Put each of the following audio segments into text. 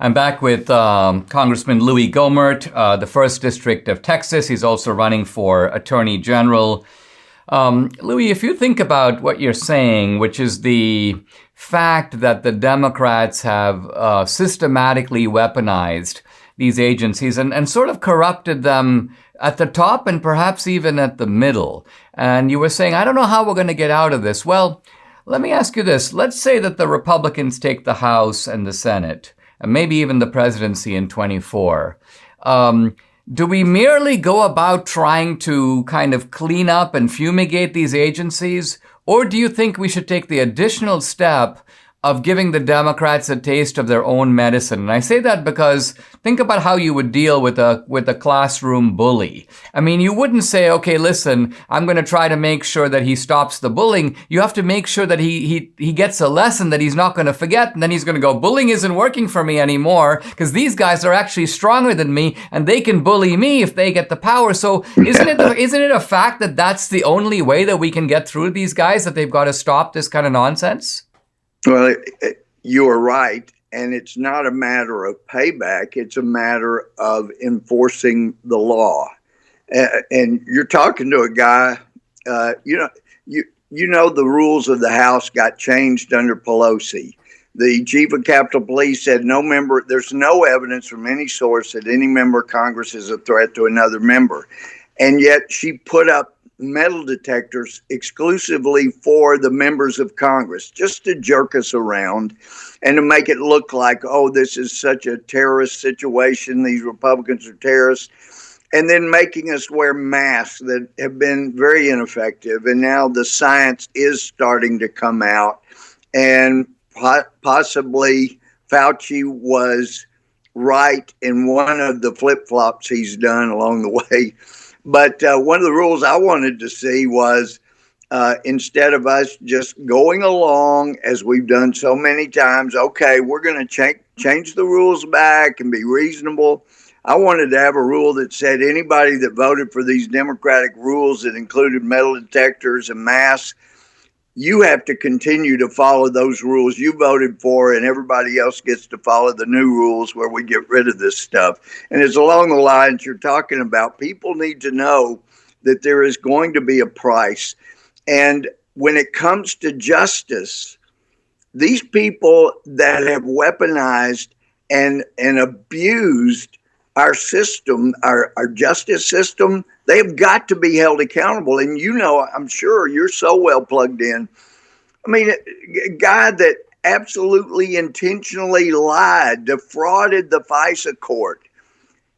I'm back with Congressman Louis Gohmert, the 1st District of Texas. He's also running for Attorney General. Louis, if you think about what you're saying, which is the fact that the Democrats have systematically weaponized these agencies and sort of corrupted them at the top and perhaps even at the middle. And you were saying, I don't know how we're going to get out of this. Well, let me ask you this. Let's say that the Republicans take the House and the Senate, and maybe even the presidency in 24. Do we merely go about trying to kind of clean up and fumigate these agencies? Or do you think we should take the additional step of giving the Democrats a taste of their own medicine? And I say that because think about how you would deal with a classroom bully. I mean, you wouldn't say, okay, listen, I'm going to try to make sure that he stops the bullying. You have to make sure that he gets a lesson that he's not going to forget. And then he's going to go, bullying isn't working for me anymore because these guys are actually stronger than me and they can bully me if they get the power. So isn't it a fact that that's the only way that we can get through these guys, that they've got to stop this kind of nonsense? Well, you are right. And it's not a matter of payback. It's a matter of enforcing the law. And you're talking to a guy, you know the rules of the House got changed under Pelosi. The chief of Capitol Police said there's no evidence from any source that any member of Congress is a threat to another member. And yet she put up metal detectors exclusively for the members of Congress, just to jerk us around and to make it look like, oh, this is such a terrorist situation. These Republicans are terrorists. And then making us wear masks that have been very ineffective. And now the science is starting to come out. And possibly Fauci was right in one of the flip-flops he's done along the way. But one of the rules I wanted to see was instead of us just going along as we've done so many times, okay, we're going to change the rules back and be reasonable. I wanted to have a rule that said anybody that voted for these Democratic rules that included metal detectors and masks, you have to continue to follow those rules you voted for, and everybody else gets to follow the new rules where we get rid of this stuff. And it's along the lines you're talking about. People need to know that there is going to be a price. And when it comes to justice, these people that have weaponized and abused our system, our justice system, they've got to be held accountable. And I'm sure you're so well plugged in. I mean, a guy that absolutely intentionally lied, defrauded the FISA court.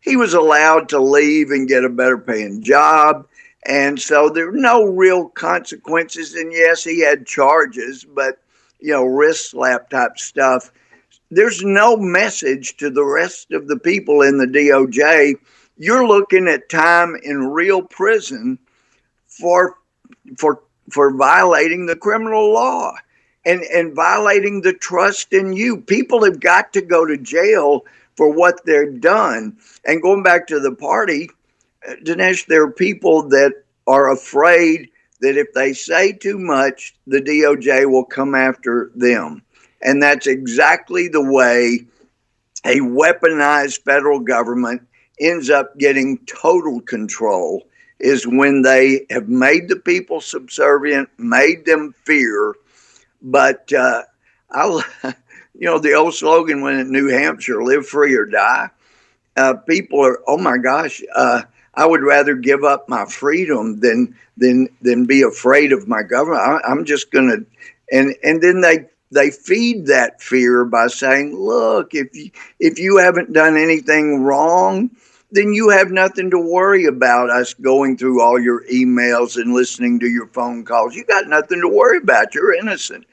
He was allowed to leave and get a better paying job. And so there were no real consequences. And yes, he had charges, but, wrist slap type stuff. There's no message to the rest of the people in the DOJ. You're looking at time in real prison for violating the criminal law and violating the trust in you. People have got to go to jail for what they've done. And going back to the party, Dinesh, there are people that are afraid that if they say too much, the DOJ will come after them. And that's exactly the way a weaponized federal government ends up getting total control, is when they have made the people subservient, made them fear. But the old slogan when in New Hampshire, live free or die. People are, oh my gosh, I would rather give up my freedom than be afraid of my government. I'm just going to, and then they feed that fear by saying, look, if you haven't done anything wrong, then you have nothing to worry about us going through all your emails and listening to your phone calls. You got nothing to worry about. You're innocent.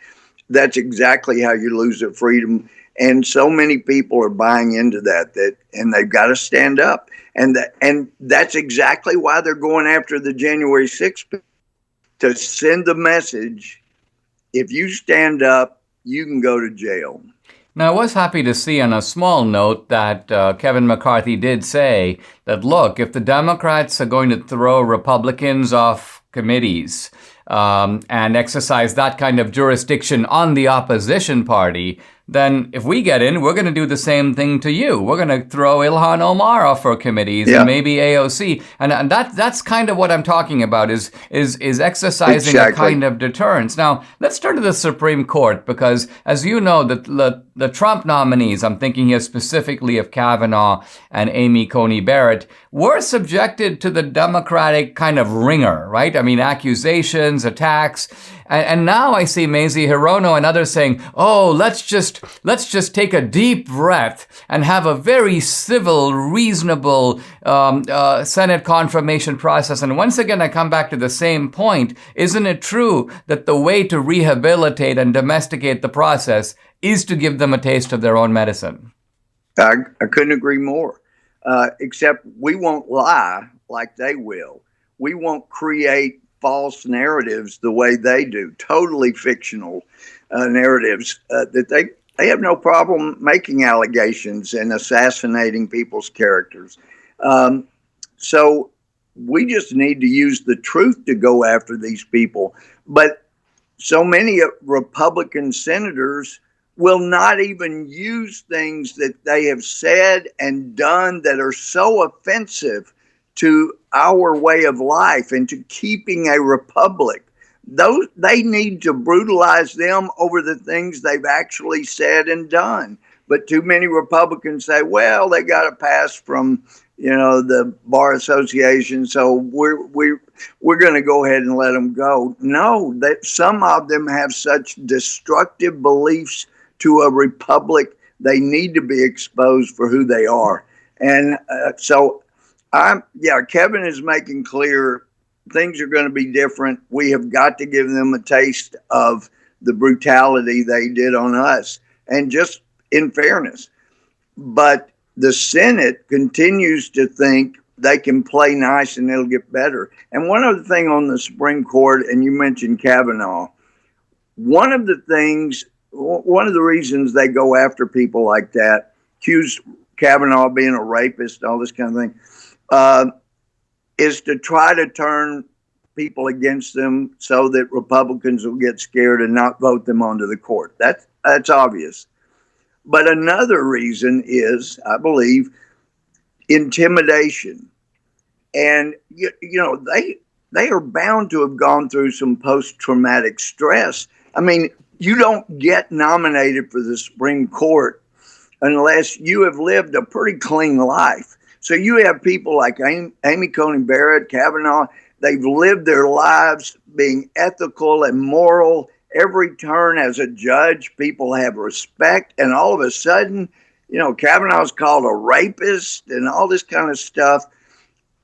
That's exactly how you lose their freedom. And so many people are buying into that, and they've got to stand up. And that's exactly why they're going after the January 6th, to send the message, if you stand up, you can go to jail. Now, I was happy to see on a small note that Kevin McCarthy did say that, look, if the Democrats are going to throw Republicans off committees and exercise that kind of jurisdiction on the opposition party, then if we get in, we're going to do the same thing to you. We're going to throw Ilhan Omar off for committees and maybe AOC. And that's kind of what I'm talking about is exercising a kind of deterrence. Now, let's turn to the Supreme Court, because as you know, the Trump nominees, I'm thinking here specifically of Kavanaugh and Amy Coney Barrett, were subjected to the Democratic kind of ringer, right? I mean, accusations, attacks. And now I see Mazie Hirono and others saying, oh, let's just take a deep breath and have a very civil, reasonable Senate confirmation process. And once again, I come back to the same point. Isn't it true that the way to rehabilitate and domesticate the process is to give them a taste of their own medicine? I couldn't agree more, except we won't lie like they will. We won't create false narratives the way they do, totally fictional narratives that they have no problem making allegations and assassinating people's characters. So we just need to use the truth to go after these people. But so many Republican senators will not even use things that they have said and done that are so offensive to our way of life and to keeping a republic. They need to brutalize them over the things they've actually said and done. But too many Republicans say, well, they got a pass from, the Bar Association, so we're going to go ahead and let them go. No, that some of them have such destructive beliefs to a republic, they need to be exposed for who they are. And Kevin is making clear things are going to be different. We have got to give them a taste of the brutality they did on us, and just in fairness. But the Senate continues to think they can play nice and it'll get better. And one other thing on the Supreme Court, and you mentioned Kavanaugh, one of the reasons they go after people like that, accuse Kavanaugh of being a rapist, all this kind of thing, is to try to turn people against them so that Republicans will get scared and not vote them onto the court. That's obvious. But another reason is, I believe, intimidation. And, they are bound to have gone through some post-traumatic stress. I mean, you don't get nominated for the Supreme Court unless you have lived a pretty clean life. So you have people like Amy Coney Barrett, Kavanaugh, they've lived their lives being ethical and moral. Every turn as a judge, people have respect. And all of a sudden, Kavanaugh's called a rapist and all this kind of stuff.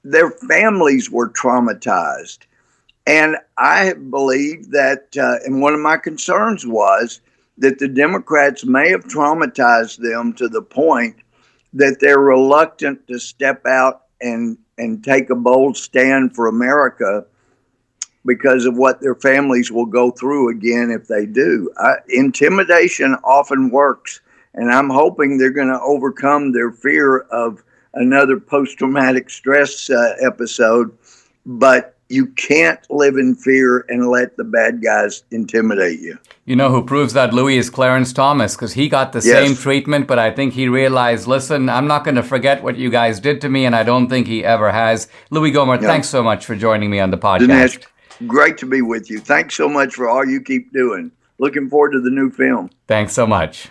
Their families were traumatized. And I believe that, and one of my concerns was that the Democrats may have traumatized them to the point that they're reluctant to step out and take a bold stand for America because of what their families will go through again if they do. Intimidation often works, and I'm hoping they're going to overcome their fear of another post-traumatic stress episode. But you can't live in fear and let the bad guys intimidate you. You know who proves that, Louis, is Clarence Thomas, because he got the same treatment, but I think he realized, listen, I'm not going to forget what you guys did to me, and I don't think he ever has. Louis Gohmert, thanks so much for joining me on the podcast. Dinesh, great to be with you. Thanks so much for all you keep doing. Looking forward to the new film. Thanks so much.